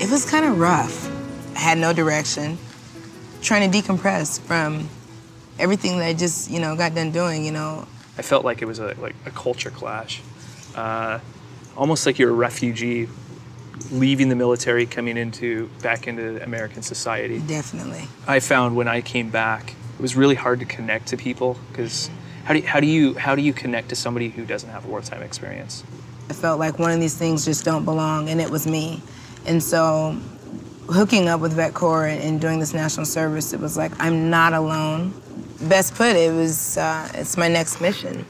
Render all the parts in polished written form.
It was kind of rough. I had no direction, trying to decompress from everything that I just, got done doing, I felt like it was a culture clash. Almost like you're a refugee leaving the military, coming back into American society. Definitely. I found when I came back, it was really hard to connect to people, because how do you connect to somebody who doesn't have wartime experience? I felt like one of these things just don't belong, and it was me. And so hooking up with Vet Corps and doing this national service, it was like, I'm not alone. Best put, it's my next mission.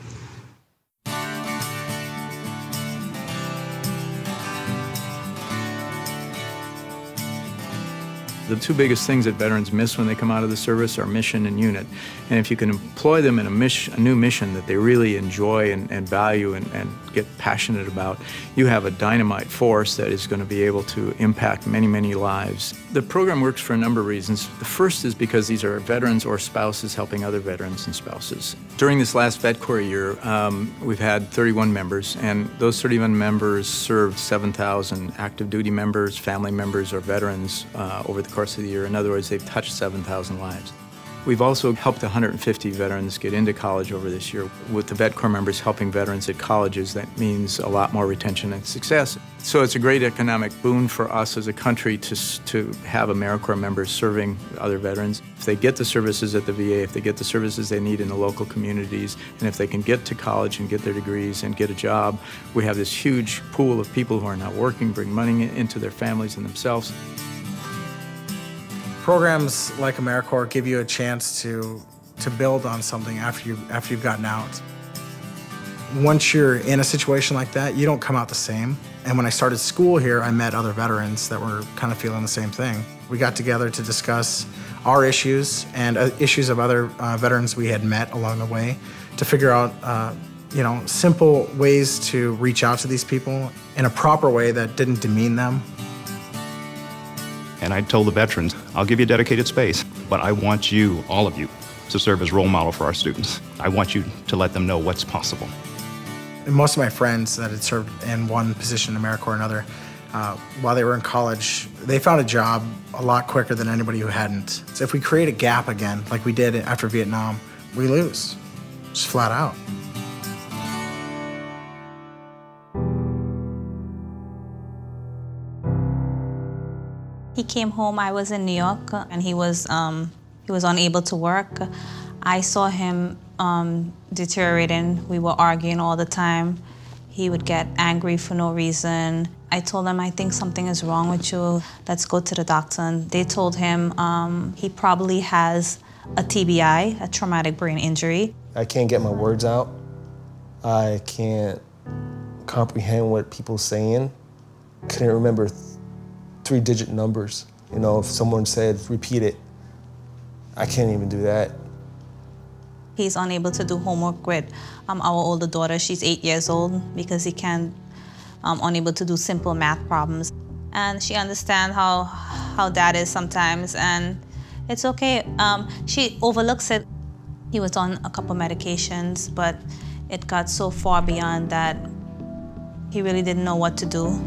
The two biggest things that veterans miss when they come out of the service are mission and unit. And if you can employ them in a new mission that they really enjoy and value and get passionate about, you have a dynamite force that is going to be able to impact many, many lives. The program works for a number of reasons. The first is because these are veterans or spouses helping other veterans and spouses. During this last Vet Corps year, we've had 31 members, and those 31 members served 7,000 active duty members, family members, or veterans over the course of the year. In other words, they've touched 7,000 lives. We've also helped 150 veterans get into college over this year. With the Vet Corps members helping veterans at colleges, that means a lot more retention and success. So it's a great economic boon for us as a country to have AmeriCorps members serving other veterans. If they get the services at the VA, if they get the services they need in the local communities, and if they can get to college and get their degrees and get a job, we have this huge pool of people who are now working, bring money into their families and themselves. Programs like AmeriCorps give you a chance to build on something after you've gotten out. Once you're in a situation like that, you don't come out the same. And when I started school here, I met other veterans that were kind of feeling the same thing. We got together to discuss our issues and issues of other veterans we had met along the way to figure out simple ways to reach out to these people in a proper way that didn't demean them. And I told the veterans, I'll give you dedicated space, but I want you, all of you, to serve as role model for our students. I want you to let them know what's possible. And most of my friends that had served in one position in AmeriCorps or another, while they were in college, they found a job a lot quicker than anybody who hadn't. So if we create a gap again, like we did after Vietnam, we lose, just flat out. He came home, I was in New York, and he was unable to work. I saw him deteriorating. We were arguing all the time. He would get angry for no reason. I told him, I think something is wrong with you. Let's go to the doctor. And they told him he probably has a TBI, a traumatic brain injury. I can't get my words out. I can't comprehend what people are saying. Couldn't remember three-digit numbers. If someone said, repeat it, I can't even do that. He's unable to do homework with our older daughter. She's 8 years old because he can't, unable to do simple math problems. And she understands how that is sometimes, and it's okay. She overlooks it. He was on a couple medications, but it got so far beyond that he really didn't know what to do.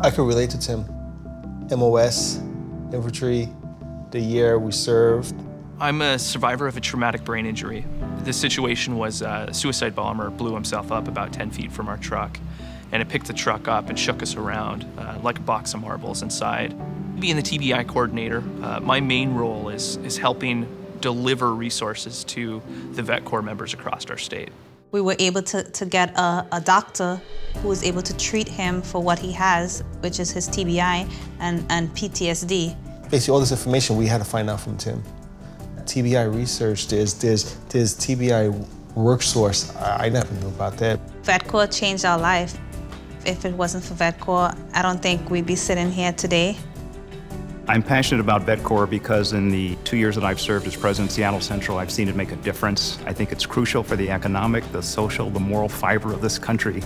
I could relate to Tim. MOS, infantry, the year we served. I'm a survivor of a traumatic brain injury. The situation was a suicide bomber blew himself up about 10 feet from our truck, and it picked the truck up and shook us around like a box of marbles inside. Being the TBI coordinator, my main role is helping deliver resources to the Vet Corps members across our state. We were able to get a doctor who was able to treat him for what he has, which is his TBI and PTSD. Basically, all this information we had to find out from Tim. TBI research, there's TBI work source. I never knew about that. Vet Corps changed our life. If it wasn't for Vet Corps, I don't think we'd be sitting here today. I'm passionate about Vet Corps because in the 2 years that I've served as president of Seattle Central, I've seen it make a difference. I think it's crucial for the economic, the social, the moral fiber of this country.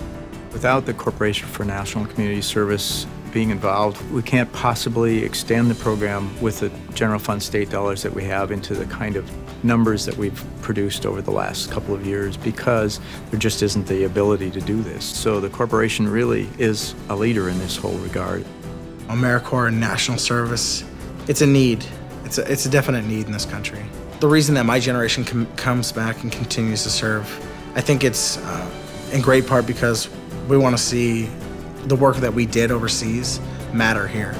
Without the Corporation for National and Community Service being involved, we can't possibly extend the program with the general fund state dollars that we have into the kind of numbers that we've produced over the last couple of years, because there just isn't the ability to do this. So the corporation really is a leader in this whole regard. AmeriCorps and national service, it's a need. It's a definite need in this country. The reason that my generation comes back and continues to serve, I think it's in great part because we want to see the work that we did overseas matter here.